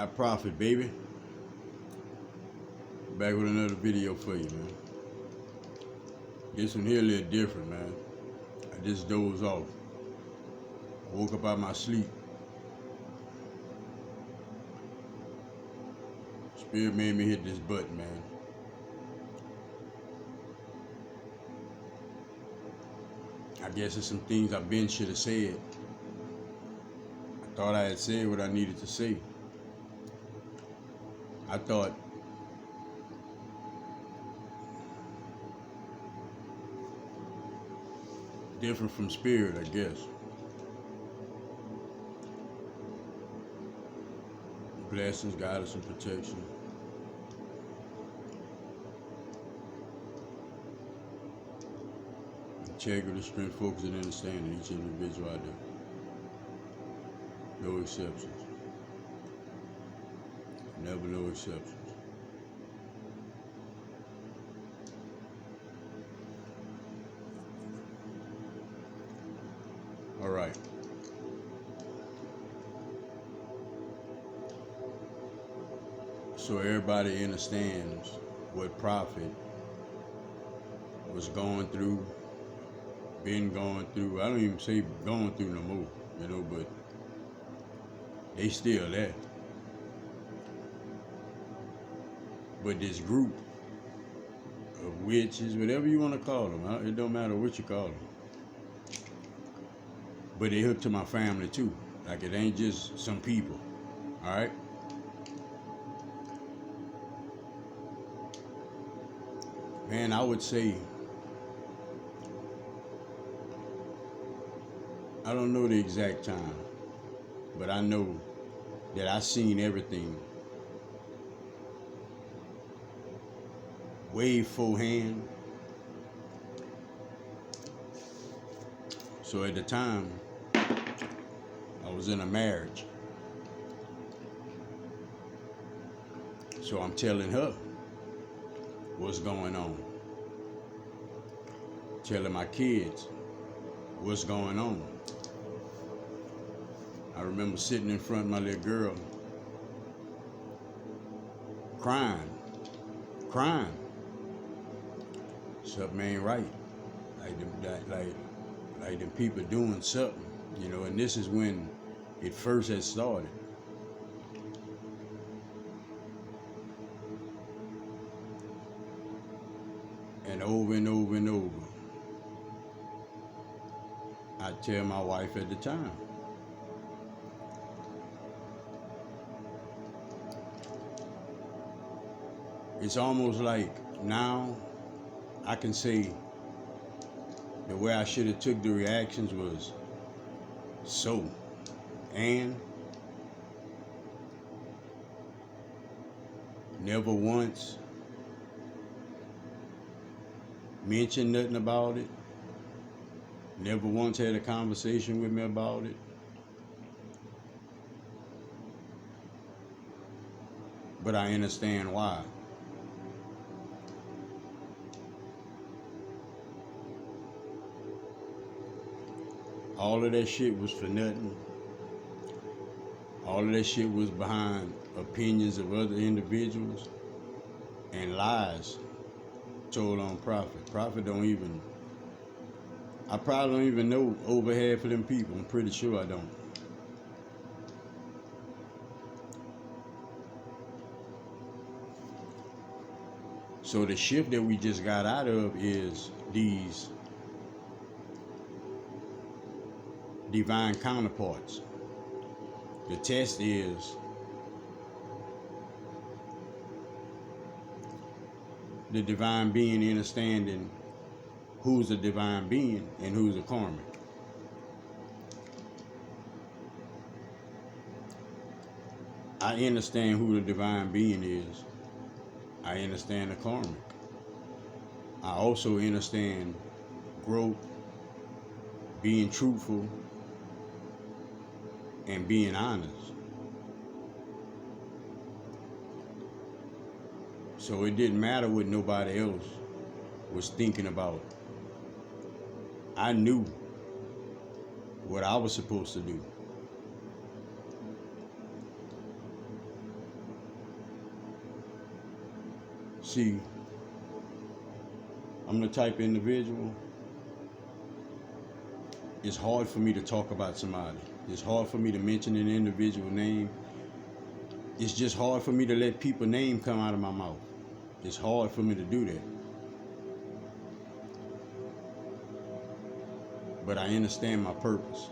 I profit, baby. Back with another video for you, man. This one here a little different, man. I just dozed off. I woke up out of my sleep. Spirit made me hit this button, man. I guess there's some things I should have said. I thought I had said what I needed to say. I thought different from spirit, I guess. Blessings, guidance, and protection. Integrity, strength, focus, and understanding each individual out there. No exceptions. Never no exceptions. All right. So everybody understands what Prophet was going through, been going through. I don't even say going through no more, but they still there. But this group of witches, whatever you want to call them, it don't matter what you call them. But they hooked to my family too. Like it ain't just some people, all right? Man, I would say, I don't know the exact time, but I know that I seen everything way beforehand. So at the time, I was in a marriage. So I'm telling her what's going on. Telling my kids what's going on. I remember sitting in front of my little girl, crying. Something ain't right. Like them people doing something, and this is when it first had started. And over and over and over, I tell my wife at the time, it's almost like now I can say the way I should have took the reactions was so, and never once mentioned nothing about it. Never once had a conversation with me about it. But I understand why. All of that shit was for nothing. All of that shit was behind opinions of other individuals and lies told on Prophet. Prophet I probably don't even know over half of them people. I'm pretty sure I don't. So the shift that we just got out of is these divine counterparts. The test is the divine being understanding who's a divine being and who's a karmic. I understand who the divine being is. I understand the karmic. I also understand growth, being truthful, and being honest. So it didn't matter what nobody else was thinking about. I knew what I was supposed to do. See, I'm the type of individual, it's hard for me to talk about somebody. It's hard for me to mention an individual name. It's just hard for me to let people's name come out of my mouth. It's hard for me to do that. But I understand my purpose.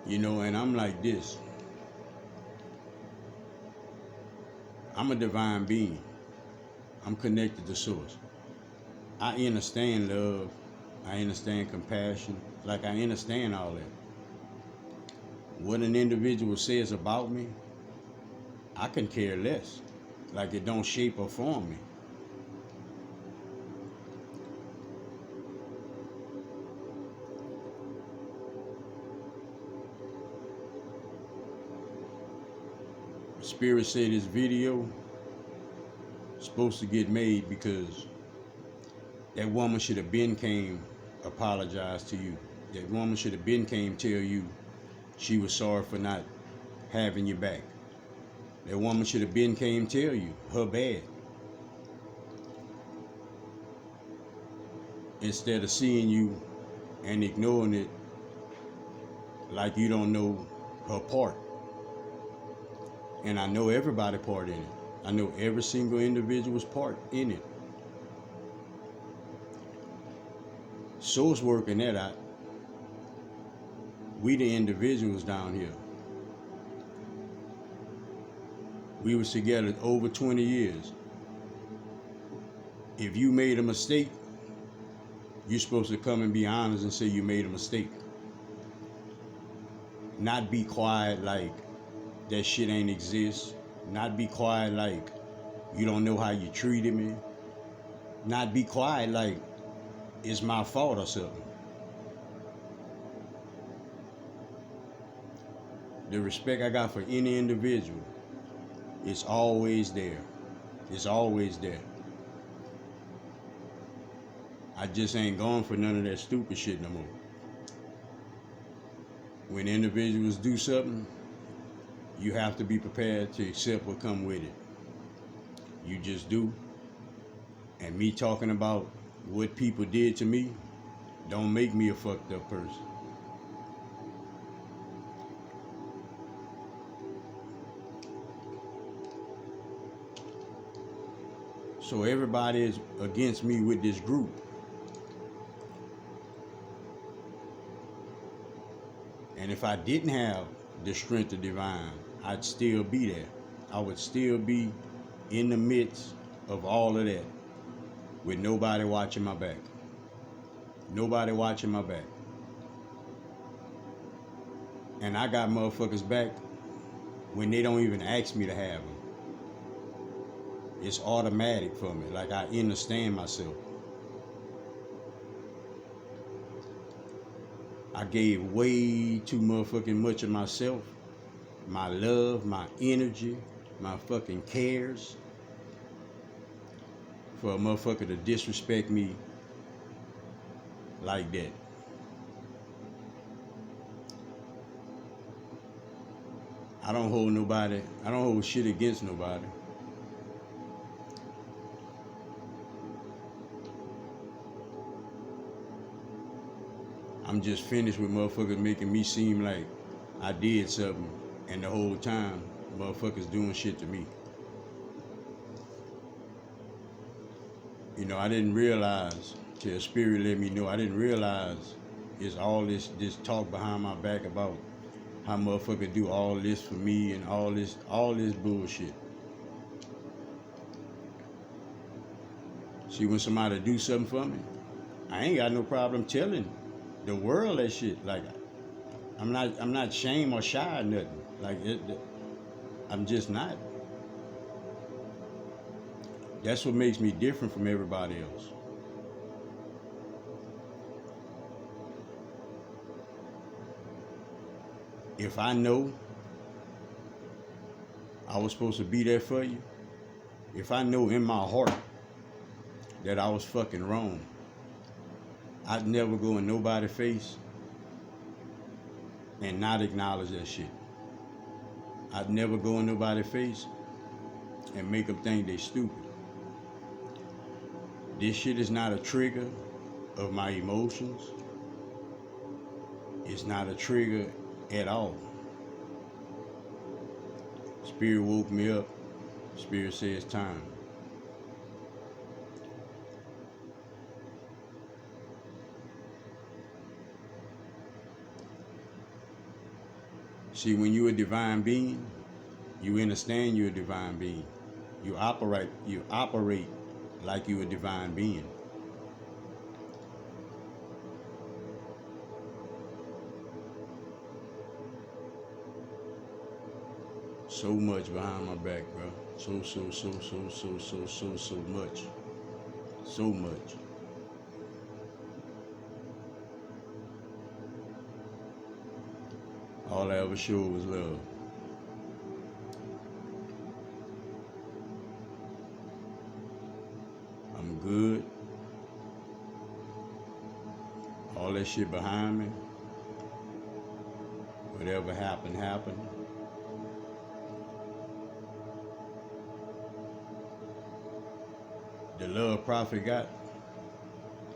You know, and I'm like this. I'm a divine being. I'm connected to source. I understand love. I understand compassion. Like, I understand all that. What an individual says about me, I can care less. Like, it don't shape or form me. Spirit said this video is supposed to get made because that woman should have been came apologize to you. That woman should have been came tell you she was sorry for not having you back. That woman should have been came tell you her bad. Instead of seeing you and ignoring it like you don't know her part. And I know everybody's part in it. I know every single individual's part in it. Source working that out. We the individuals down here. We was together over 20 years. If you made a mistake, you're supposed to come and be honest and say you made a mistake. Not be quiet like that shit ain't exist. Not be quiet like you don't know how you treated me. Not be quiet like it's my fault or something. The respect I got for any individual, it's always there. It's always there. I just ain't going for none of that stupid shit no more. When individuals do something, you have to be prepared to accept what come with it. You just do. And me talking about what people did to me don't make me a fucked up person. So everybody is against me with this group. And if I didn't have the strength of divine, I'd still be there. I would still be in the midst of all of that with nobody watching my back. Nobody watching my back. And I got motherfuckers back when they don't even ask me to have them. It's automatic for me. Like, I understand myself. I gave way too motherfucking much of myself, my love, my energy, my fucking cares, for a motherfucker to disrespect me like that. I don't hold shit against nobody. I'm just finished with motherfuckers making me seem like I did something, and the whole time, motherfuckers doing shit to me. You know, I didn't realize, till Spirit let me know, I didn't realize it's all this talk behind my back about how motherfuckers do all this for me and all this bullshit. See, when somebody do something for me, I ain't got no problem telling the world that shit. Like, I'm not shame or shy or nothing. Like, I'm just not. That's what makes me different from everybody else. If I know I was supposed to be there for you, if I know in my heart that I was fucking wrong, I'd never go in nobody's face and not acknowledge that shit. I'd never go in nobody's face and make them think they stupid. This shit is not a trigger of my emotions. It's not a trigger at all. Spirit woke me up. Spirit says time. See, when you're a divine being, you understand you're a divine being. You operate like you're a divine being. So much behind my back, bro. So much. So much. All I ever showed was love. I'm good. All that shit behind me. Whatever happened, happened. The love Prophet got,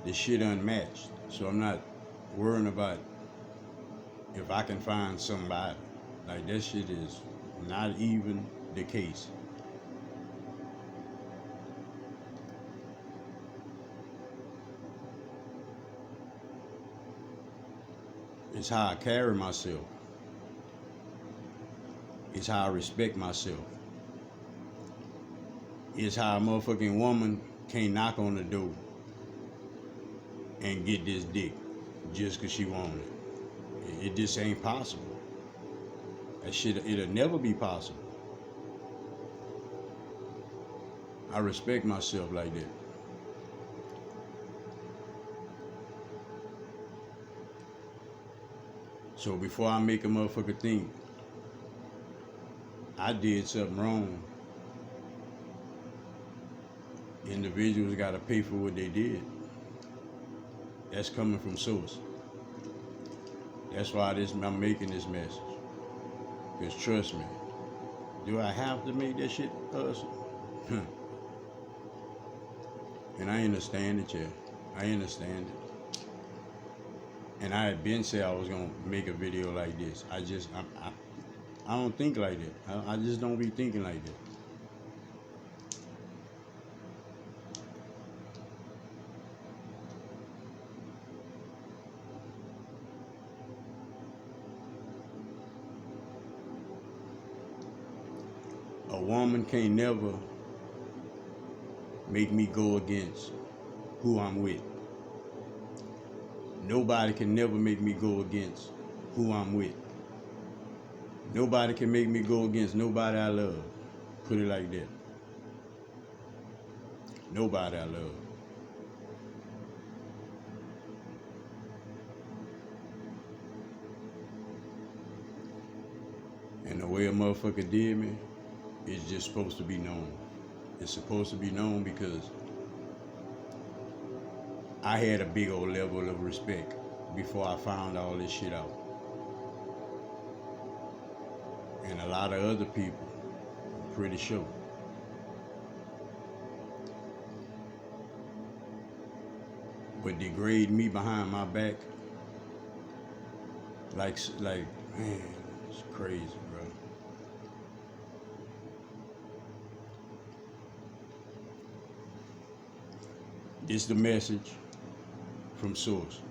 the shit unmatched. So I'm not worrying about if I can find somebody. Like, that shit is not even the case. It's how I carry myself. It's how I respect myself. It's how a motherfucking woman can't knock on the door and get this dick just because she wanted it. It just ain't possible. That shit, it'll never be possible. I respect myself like that. So before I make a motherfucker think I did something wrong, individuals gotta pay for what they did. That's coming from source. That's why I'm making this message. Because trust me, do I have to make that shit us? And I understand it, yeah. I understand it. And I had been said I was gonna make a video like this. I don't think like that. I just don't be thinking like that. A woman can't never make me go against who I'm with. Nobody can never make me go against who I'm with. Nobody can make me go against nobody I love. Put it like that. Nobody I love. And the way a motherfucker did me, it's just supposed to be known. It's supposed to be known because I had a big old level of respect before I found all this shit out. And a lot of other people, I'm pretty sure. But degrade me behind my back, like, man, it's crazy, bro. This the message from source.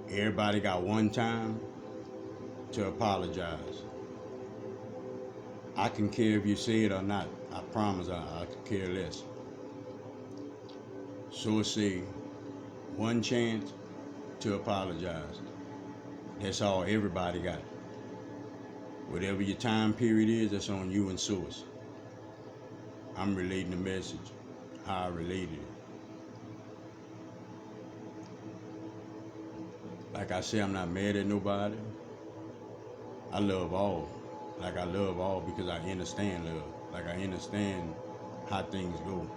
Everybody got one time to apologize. I can care if you say it or not. I promise I could care less. Source say one chance to apologize. That's all everybody got. Whatever your time period is, that's on you and source. I'm relating the message, how I related it. Like I say, I'm not mad at nobody. I love all. Like I love all because I understand love. Like I understand how things go.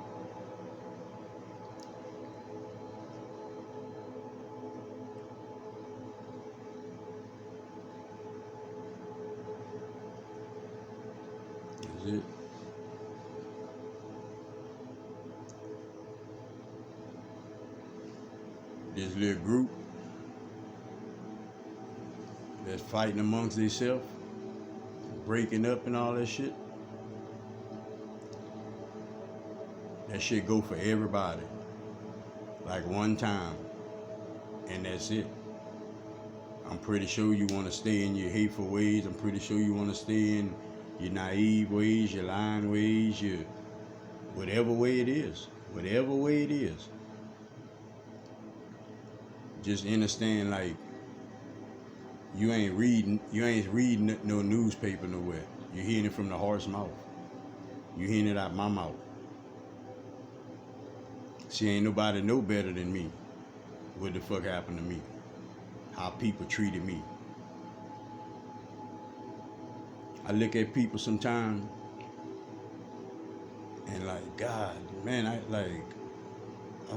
this little group that's fighting amongst themselves, breaking up and all that shit. That shit go for everybody. Like one time. And that's it. I'm pretty sure you want to stay in your hateful ways. I'm pretty sure you want to stay in your naive ways, your lying ways, your whatever way it is. Whatever way it is. Just understand, like, you ain't reading no newspaper nowhere. You're hearing it from the horse's mouth. You're hearing it out my mouth. See, ain't nobody know better than me what the fuck happened to me. How people treated me. I look at people sometimes and like, God, man, I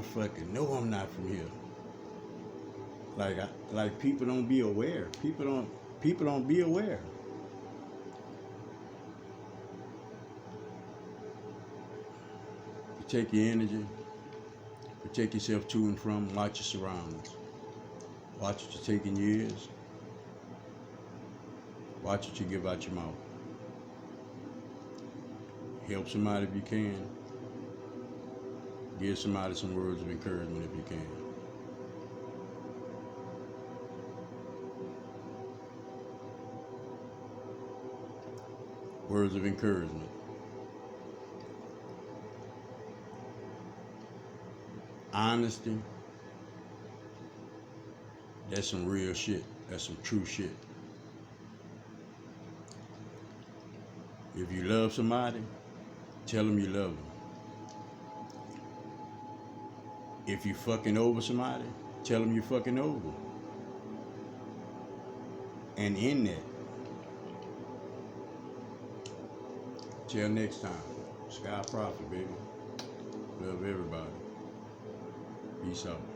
fucking know I'm not from here. Like people don't be aware. People don't be aware. Protect your energy. Protect yourself to and from. Watch your surroundings. Watch what you take in your ears. Watch what you give out your mouth. Help somebody if you can. Give somebody some words of encouragement if you can. Words of encouragement. Honesty. That's some real shit. That's some true shit. If you love somebody, tell them you love them. If you fucking over somebody, tell them you fucking over them. And in that, till next time, Sky Prophet, baby. Love everybody. Peace out.